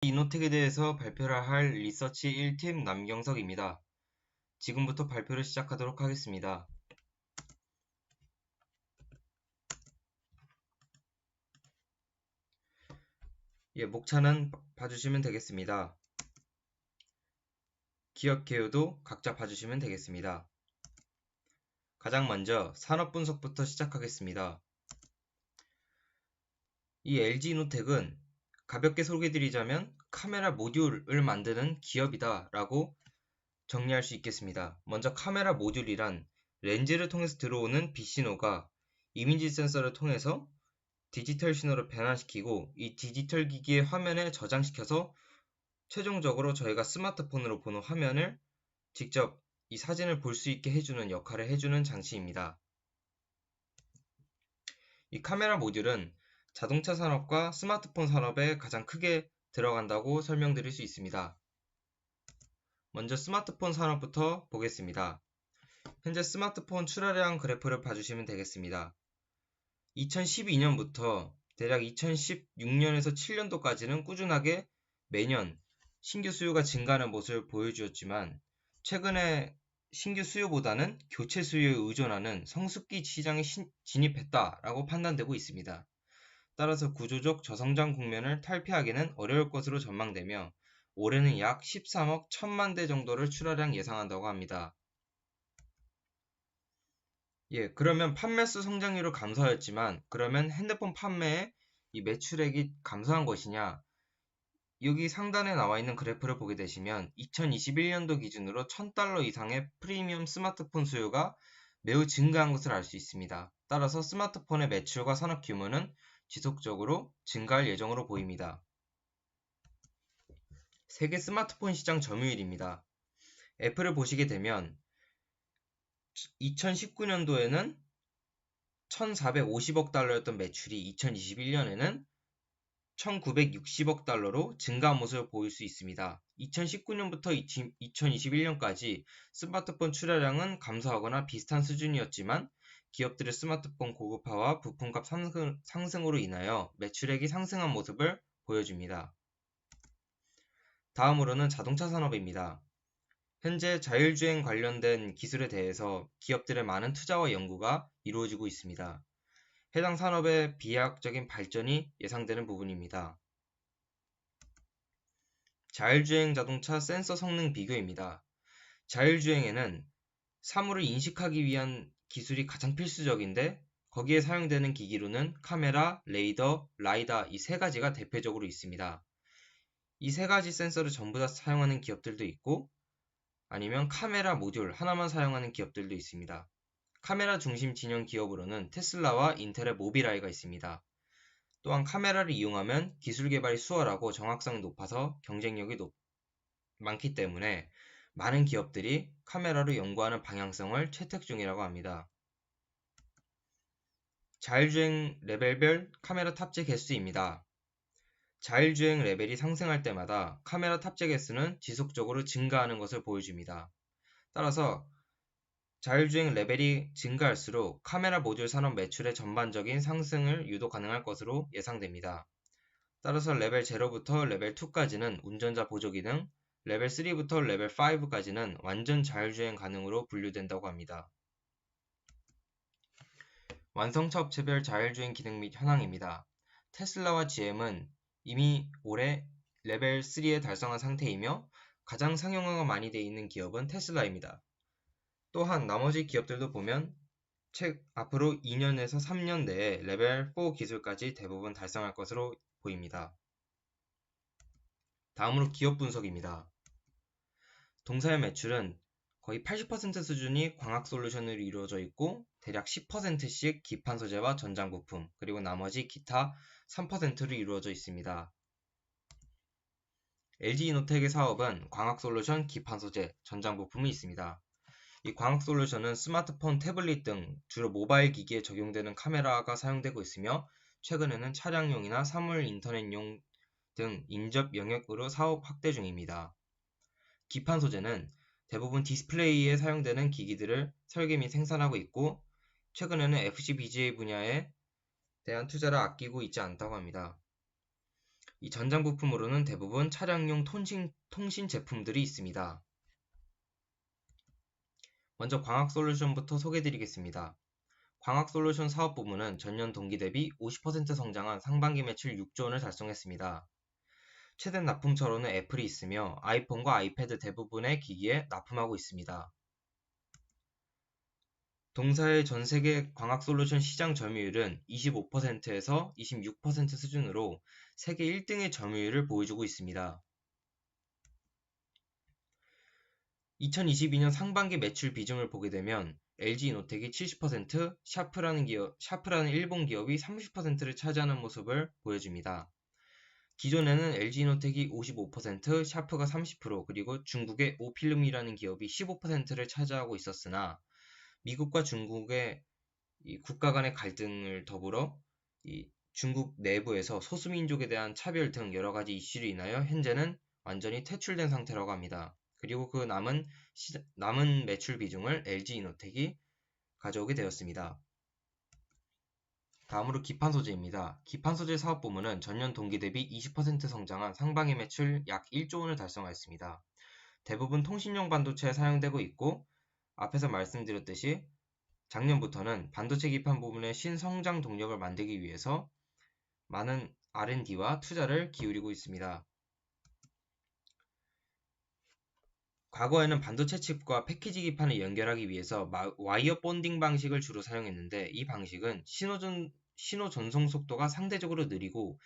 이노텍에 대해서 발표를 할 리서치 1팀 남경석입니다. 지금부터 발표를 시작하도록 하겠습니다. 목차는 봐주시면 되겠습니다. 기업 개요도 각자 봐주시면 되겠습니다. 가장 먼저 산업 분석부터 시작하겠습니다. 이 LG이노텍은 가볍게 소개드리자면 카메라 모듈을 만드는 기업이다 라고 정리할 수 있겠습니다. 먼저 카메라 모듈이란 렌즈를 통해서 들어오는 빛신호가 이미지 센서를 통해서 디지털 신호를 변환시키고 이 디지털 기기의 화면에 저장시켜서 최종적으로 저희가 스마트폰으로 보는 화면을 직접 이 사진을 볼 수 있게 해주는 역할을 해주는 장치입니다. 이 카메라 모듈은 자동차 산업과 스마트폰 산업에 가장 크게 들어간다고 설명드릴 수 있습니다. 먼저 스마트폰 산업부터 보겠습니다. 현재 스마트폰 출하량 그래프를 봐주시면 되겠습니다. 2012년부터 대략 2016년에서 7년도까지는 꾸준하게 매년 신규 수요가 증가하는 모습을 보여주었지만 최근에 신규 수요보다는 교체 수요에 의존하는 성숙기 시장에 진입했다라고 판단되고 있습니다. 따라서 구조적 저성장 국면을 탈피하기는 어려울 것으로 전망되며 올해는 약 13억 1천만 대 정도를 출하량 예상한다고 합니다. 그러면 판매수 성장률을 감소하였지만 그러면 핸드폰 판매의 이 매출액이 감소한 것이냐? 여기 상단에 나와 있는 그래프를 보게 되시면 2021년도 기준으로 $1,000 이상의 프리미엄 스마트폰 수요가 매우 증가한 것을 알 수 있습니다. 따라서 스마트폰의 매출과 산업 규모는 지속적으로 증가할 예정으로 보입니다. 세계 스마트폰 시장 점유율입니다. 애플을 보시게 되면 2019년도에는 1,450억 달러였던 매출이 2021년에는 1,960억 달러로 증가한 모습을 보일 수 있습니다. 2019년부터 2021년까지 스마트폰 출하량은 감소하거나 비슷한 수준이었지만 기업들의 스마트폰 고급화와 부품값 상승으로 인하여 매출액이 상승한 모습을 보여줍니다. 다음으로는 자동차 산업입니다. 현재 자율주행 관련된 기술에 대해서 기업들의 많은 투자와 연구가 이루어지고 있습니다. 해당 산업의 비약적인 발전이 예상되는 부분입니다. 자율주행 자동차 센서 성능 비교입니다. 자율주행에는 사물을 인식하기 위한 기술이 가장 필수적인데 거기에 사용되는 기기로는 카메라, 레이더, 라이다 이 세 가지가 대표적으로 있습니다. 이 세 가지 센서를 전부 다 사용하는 기업들도 있고 아니면 카메라 모듈 하나만 사용하는 기업들도 있습니다. 카메라 중심 진영 기업으로는 테슬라와 인텔의 모비라이가 있습니다. 또한 카메라를 이용하면 기술 개발이 수월하고 정확성이 높아서 경쟁력이 많기 때문에 많은 기업들이 카메라로 연구하는 방향성을 채택 중이라고 합니다. 자율주행 레벨별 카메라 탑재 개수입니다. 자율주행 레벨이 상승할 때마다 카메라 탑재 개수는 지속적으로 증가하는 것을 보여줍니다. 따라서 자율주행 레벨이 증가할수록 카메라 모듈 산업 매출의 전반적인 상승을 유도 가능할 것으로 예상됩니다. 따라서 레벨 0부터 레벨 2까지는 운전자 보조 기능, 레벨 3부터 레벨 5까지는 완전 자율주행 가능으로 분류된다고 합니다. 완성차 업체별 자율주행 기능 및 현황입니다. 테슬라와 GM은 이미 올해 레벨 3에 달성한 상태이며 가장 상용화가 많이 되어 있는 기업은 테슬라입니다. 또한 나머지 기업들도 보면 앞으로 2년에서 3년 내에 레벨 4 기술까지 대부분 달성할 것으로 보입니다. 다음으로 기업 분석입니다. 동사의 매출은 거의 80% 수준이 광학 솔루션으로 이루어져 있고 대략 10%씩 기판 소재와 전장 부품 그리고 나머지 기타 3%로 이루어져 있습니다. LG이노텍의 사업은 광학 솔루션, 기판 소재, 전장 부품이 있습니다. 이 광학 솔루션은 스마트폰, 태블릿 등 주로 모바일 기기에 적용되는 카메라가 사용되고 있으며 최근에는 차량용이나 사물 인터넷용 등 인접 영역으로 사업 확대 중입니다. 기판 소재는 대부분 디스플레이에 사용되는 기기들을 설계 및 생산하고 있고 최근에는 FCBGA 분야에 대한 투자를 아끼고 있지 않다고 합니다. 이 전장 부품으로는 대부분 차량용 통신 제품들이 있습니다. 먼저 광학솔루션부터 소개드리겠습니다. 광학솔루션 사업부문은 전년 동기 대비 50% 성장한 상반기 매출 6조 원을 달성했습니다. 최대 납품처로는 애플이 있으며 아이폰과 아이패드 대부분의 기기에 납품하고 있습니다. 동사의 전 세계 광학솔루션 시장 점유율은 25%에서 26% 수준으로 세계 1등의 점유율을 보여주고 있습니다. 2022년 상반기 매출 비중을 보게 되면 LG이노텍이 70%, 샤프라는 일본 기업이 30%를 차지하는 모습을 보여줍니다. 기존에는 LG이노텍이 55%, 샤프가 30%, 그리고 중국의 오필름이라는 기업이 15%를 차지하고 있었으나 미국과 중국의 이 국가 간의 갈등을 더불어 이 중국 내부에서 소수민족에 대한 차별 등 여러 가지 이슈로 인하여 현재는 완전히 퇴출된 상태라고 합니다. 그리고 그 남은 매출 비중을 LG이노텍이 가져오게 되었습니다. 다음으로 기판소재입니다. 기판소재 사업부문은 전년 동기 대비 20% 성장한 상반기 매출 약 1조 원을 달성하였습니다. 대부분 통신용 반도체에 사용되고 있고 앞에서 말씀드렸듯이 작년부터는 반도체 기판 부분의 신성장 동력을 만들기 위해서 많은 R&D와 투자를 기울이고 있습니다. 과거에는 반도체 칩과 패키지 기판을 연결하기 위해서 와이어 본딩 방식을 주로 사용했는데 이 방식은 신호 전송 속도가 상대적으로 느리고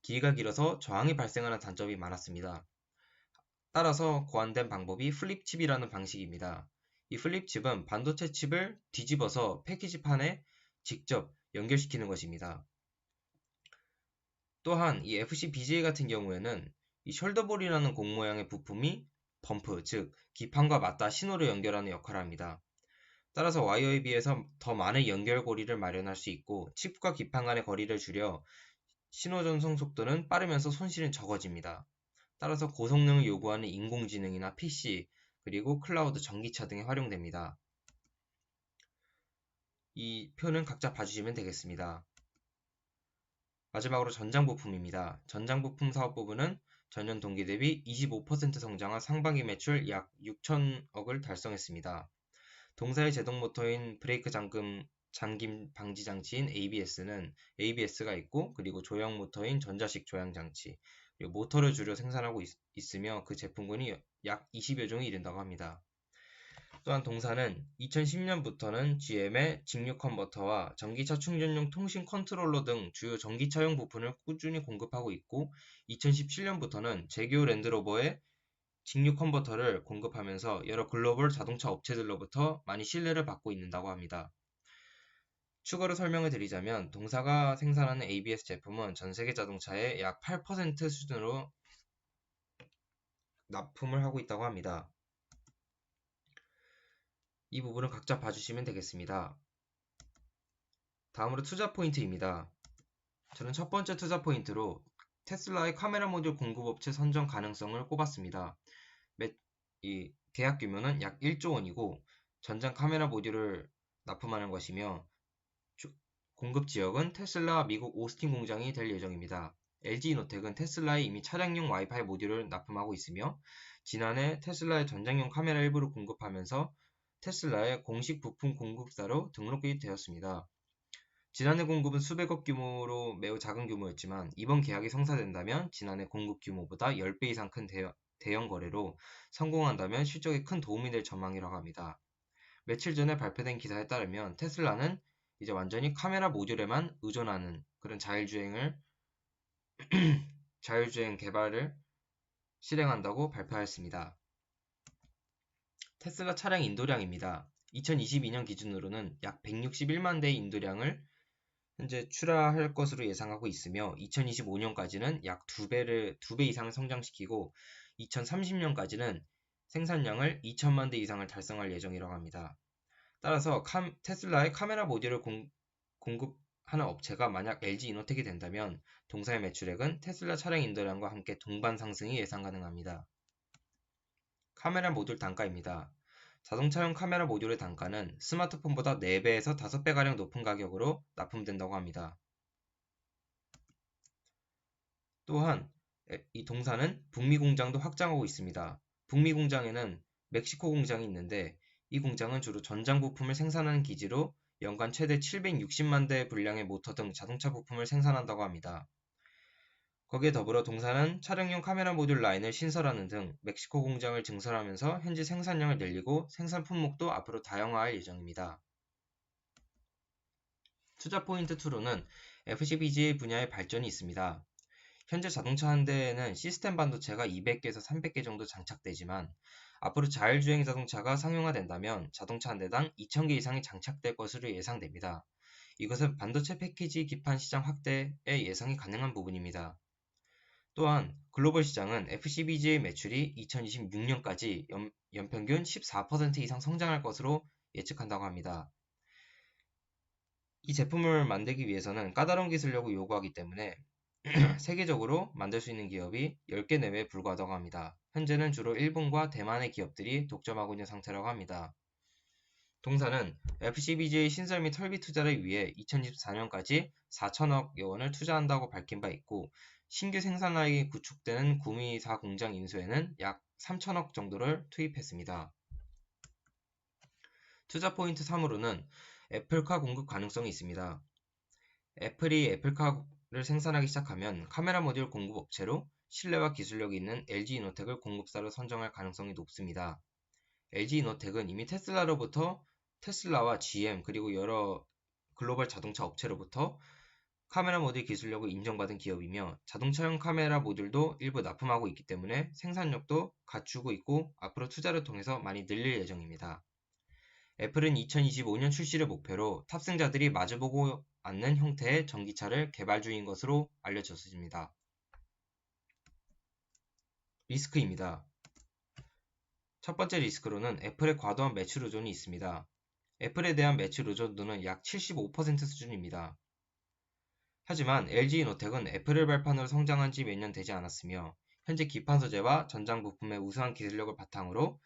길이가 길어서 저항이 발생하는 단점이 많았습니다. 따라서 고안된 방법이 플립칩이라는 방식입니다. 이 플립칩은 반도체 칩을 뒤집어서 패키지판에 직접 연결시키는 것입니다. 또한 이 FC BGA 같은 경우에는 이 숄더볼이라는 공 모양의 부품이 범프, 즉 기판과 맞닿아 신호를 연결하는 역할을 합니다. 따라서 와이어에 비해서 더 많은 연결고리를 마련할 수 있고 칩과 기판 간의 거리를 줄여 신호 전송 속도는 빠르면서 손실은 적어집니다. 따라서 고성능을 요구하는 인공지능이나 PC, 그리고 클라우드, 전기차 등에 활용됩니다. 이 표는 각자 봐주시면 되겠습니다. 마지막으로 전장부품입니다. 전장부품 사업부문은 전년 동기 대비 25% 성장한 상반기 매출 약 6천억을 달성했습니다. 동사의 제동 모터인 브레이크 잠김 방지 장치인 ABS는 ABS가 있고 그리고 조향 모터인 전자식 조향 장치, 그리고 모터를 주로 생산하고 있으며 그 제품군이 약 20여 종이 이른다고 합니다. 또한 동사는 2010년부터는 GM의 직류 컨버터와 전기차 충전용 통신 컨트롤러 등 주요 전기차용 부품을 꾸준히 공급하고 있고 2017년부터는 제규어 랜드로버의 직류 컨버터를 공급하면서 여러 글로벌 자동차 업체들로부터 많이 신뢰를 받고 있다고 합니다. 추가로 설명을 드리자면 동사가 생산하는 ABS 제품은 전 세계 자동차의 약 8% 수준으로 납품을 하고 있다고 합니다. 이 부분은 각자 봐주시면 되겠습니다. 다음으로 투자 포인트입니다. 저는 첫 번째 투자 포인트로 테슬라의 카메라 모듈 공급업체 선정 가능성을 꼽았습니다. 이 계약 규모는 약 1조 원이고 전장 카메라 모듈을 납품하는 것이며 공급 지역은 테슬라 미국 오스틴 공장이 될 예정입니다. LG이노텍은 테슬라에 이미 차량용 와이파이 모듈을 납품하고 있으며 지난해 테슬라의 전장용 카메라 일부를 공급하면서 테슬라의 공식 부품 공급사로 등록이 되었습니다. 지난해 공급은 수백억 규모로 매우 작은 규모였지만 이번 계약이 성사된다면 지난해 공급 규모보다 10배 이상 큰 대형 거래로 성공한다면 실적에 큰 도움이 될 전망이라고 합니다. 며칠 전에 발표된 기사에 따르면 테슬라는 이제 완전히 카메라 모듈에만 의존하는 그런 자율주행 개발을 실행한다고 발표하였습니다. 테슬라 차량 인도량입니다. 2022년 기준으로는 약 161만 대의 인도량을 현재 출하할 것으로 예상하고 있으며 2025년까지는 약 2배 이상을 성장시키고 2030년까지는 생산량을 2천만 대 이상을 달성할 예정이라고 합니다. 따라서 테슬라의 카메라 모듈을 공급하는 업체가 만약 LG이노텍이 된다면 동사의 매출액은 테슬라 차량 인도량과 함께 동반 상승이 예상 가능합니다. 카메라 모듈 단가입니다. 자동차용 카메라 모듈의 단가는 스마트폰보다 4배에서 5배가량 높은 가격으로 납품된다고 합니다. 또한 이 동사는 북미 공장도 확장하고 있습니다. 북미 공장에는 멕시코 공장이 있는데 이 공장은 주로 전장 부품을 생산하는 기지로 연간 최대 760만 대 분량의 모터 등 자동차 부품을 생산한다고 합니다. 거기에 더불어 동사는 차량용 카메라 모듈 라인을 신설하는 등 멕시코 공장을 증설하면서 현재 생산량을 늘리고 생산 품목도 앞으로 다양화할 예정입니다. 투자 포인트 2로는 FCBGA 분야의 발전이 있습니다. 현재 자동차 한 대에는 시스템 반도체가 200개에서 300개 정도 장착되지만 앞으로 자율주행 자동차가 상용화된다면 자동차 한 대당 2000개 이상이 장착될 것으로 예상됩니다. 이것은 반도체 패키지 기판 시장 확대의 예상이 가능한 부분입니다. 또한 글로벌 시장은 FCBGA 매출이 2026년까지 연평균 14% 이상 성장할 것으로 예측한다고 합니다. 이 제품을 만들기 위해서는 까다로운 기술력을 요구하기 때문에 세계적으로 만들 수 있는 기업이 10개 내외에 불과하다고 합니다. 현재는 주로 일본과 대만의 기업들이 독점하고 있는 상태라고 합니다. 동사는 FCBGA 신설 및 설비 투자를 위해 2024년까지 4천억여 원을 투자한다고 밝힌 바 있고 신규 생산라인이 구축되는 구미사 공장 인수에는 약 3천억 정도를 투입했습니다. 투자 포인트 3으로는 애플카 공급 가능성이 있습니다. 애플이 애플카를 생산하기 시작하면 카메라 모듈 공급 업체로 신뢰와 기술력이 있는 LG이노텍을 공급사로 선정할 가능성이 높습니다. LG이노텍은 이미 테슬라와 GM 그리고 여러 글로벌 자동차 업체로부터 카메라 모듈 기술력을 인정받은 기업이며 자동차용 카메라 모듈도 일부 납품하고 있기 때문에 생산력도 갖추고 있고 앞으로 투자를 통해서 많이 늘릴 예정입니다. 애플은 2025년 출시를 목표로 탑승자들이 마주보고 않는 형태의 전기차를 개발 중인 것으로 알려졌습니다. 리스크입니다. 첫 번째 리스크로는 애플의 과도한 매출 의존이 있습니다. 애플에 대한 매출 의존도는 약 75% 수준입니다. 하지만 LG이노텍은 애플을 발판으로 성장한 지 몇 년 되지 않았으며 현재 기판 소재와 전장 부품의 우수한 기술력을 바탕으로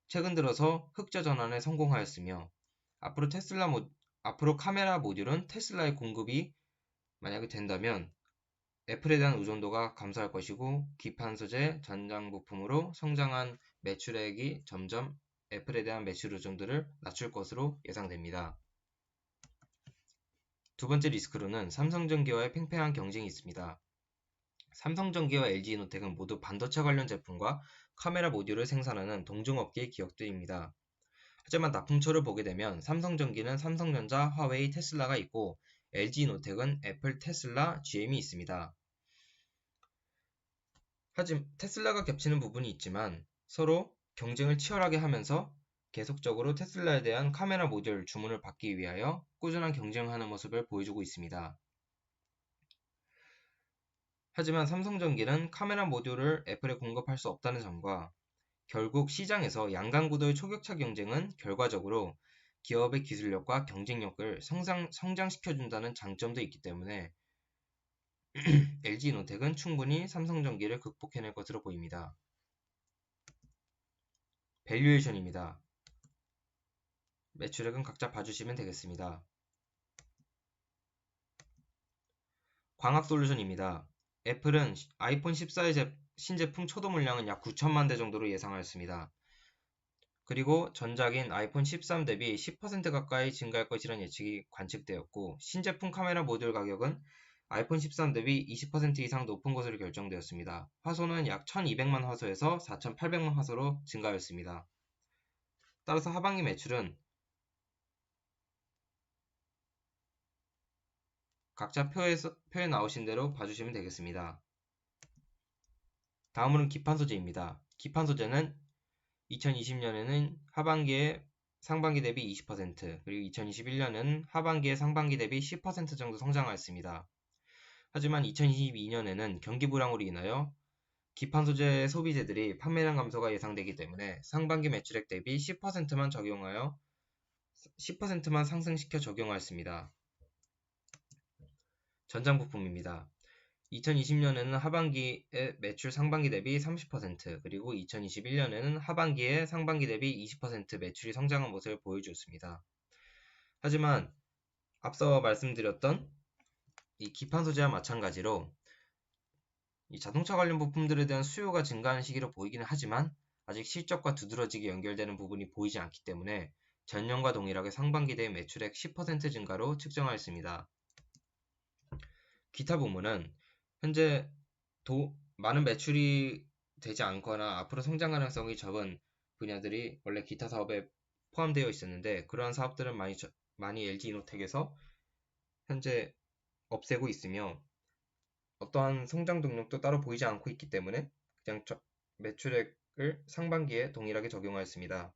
최근 들어서 흑자 전환에 성공하였으며 앞으로 카메라 모듈은 테슬라의 공급이 만약에 된다면 애플에 대한 의존도가 감소할 것이고 기판 소재, 전장 부품으로 성장한 매출액이 점점 애플에 대한 매출 의존도를 낮출 것으로 예상됩니다. 두 번째 리스크로는 삼성전기와의 팽팽한 경쟁이 있습니다. 삼성전기와 LG이노텍은 모두 반도체 관련 제품과 카메라 모듈을 생산하는 동종업계의 기업들입니다. 하지만 납품처를 보게 되면 삼성전기는 삼성전자, 화웨이, 테슬라가 있고 LG이노텍은 애플, 테슬라, GM이 있습니다. 하지만 테슬라가 겹치는 부분이 있지만 서로 경쟁을 치열하게 하면서 계속적으로 테슬라에 대한 카메라 모듈 주문을 받기 위하여 꾸준한 경쟁하는 모습을 보여주고 있습니다. 하지만 삼성전기는 카메라 모듈을 애플에 공급할 수 없다는 점과 결국 시장에서 양강구도의 초격차 경쟁은 결과적으로 기업의 기술력과 경쟁력을 성장시켜준다는 장점도 있기 때문에 LG이노텍은 충분히 삼성전기를 극복해낼 것으로 보입니다. 밸류에이션입니다. 매출액은 각자 봐주시면 되겠습니다. 광학솔루션입니다. 애플은 아이폰 14의 신제품 초도 물량은 약 9천만 대 정도로 예상하였습니다. 그리고 전작인 아이폰 13 대비 10% 가까이 증가할 것이라는 예측이 관측되었고 신제품 카메라 모듈 가격은 아이폰 13 대비 20% 이상 높은 것으로 결정되었습니다. 화소는 약 1200만 화소에서 4800만 화소로 증가하였습니다. 따라서 하반기 매출은 각자 표에 나오신 대로 봐주시면 되겠습니다. 다음으로는 기판 소재입니다. 기판 소재는 2020년에는 하반기에 상반기 대비 20%, 그리고 2021년은 하반기에 상반기 대비 10% 정도 성장하였습니다. 하지만 2022년에는 경기 불황으로 인하여 기판 소재 소비재들이 판매량 감소가 예상되기 때문에 상반기 매출액 대비 10%만 상승시켜 적용하였습니다. 전장 부품입니다. 2020년에는 하반기에 매출 상반기 대비 30%, 그리고 2021년에는 하반기에 상반기 대비 20% 매출이 성장한 모습을 보여주었습니다. 하지만 앞서 말씀드렸던 이 기판 소재와 마찬가지로 이 자동차 관련 부품들에 대한 수요가 증가하는 시기로 보이기는 하지만 아직 실적과 두드러지게 연결되는 부분이 보이지 않기 때문에 전년과 동일하게 상반기 대비 매출액 10% 증가로 측정하였습니다. 기타 부문은 현재 많은 매출이 되지 않거나 앞으로 성장 가능성이 적은 분야들이 원래 기타 사업에 포함되어 있었는데 그러한 사업들은 많이 LG이노텍에서 현재 없애고 있으며 어떠한 성장 동력도 따로 보이지 않고 있기 때문에 그냥 매출액을 상반기에 동일하게 적용하였습니다.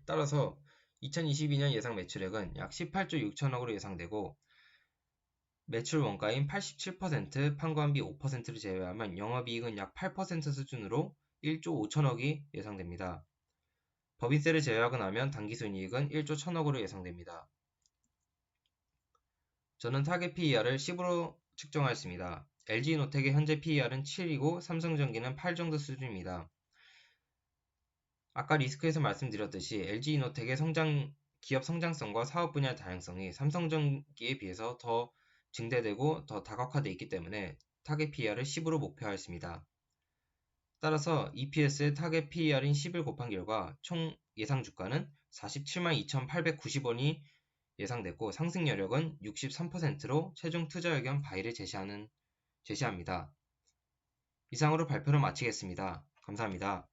따라서 2022년 예상 매출액은 약 18조 6천억으로 예상되고 매출 원가인 87%, 판관비 5%를 제외하면 영업이익은 약 8% 수준으로 1조 5천억이 예상됩니다. 법인세를 제외하고 나면 당기순이익은 1조 1천억으로 예상됩니다. 저는 타겟 PER을 10으로 측정하였습니다. LG이노텍의 현재 PER은 7이고 삼성전기는 8 정도 수준입니다. 아까 리스크에서 말씀드렸듯이 LG이노텍의 기업 성장성과 사업 분야 다양성이 삼성전기에 비해서 더 증대되고 더 다각화되어 있기 때문에 타겟 PER을 10으로 목표하였습니다. 따라서 EPS의 타겟 PER인 10을 곱한 결과 총 예상 주가는 47만 2,890원이 예상됐고 상승 여력은 63%로 최종 투자 의견 바이를 제시합니다. 이상으로 발표를 마치겠습니다. 감사합니다.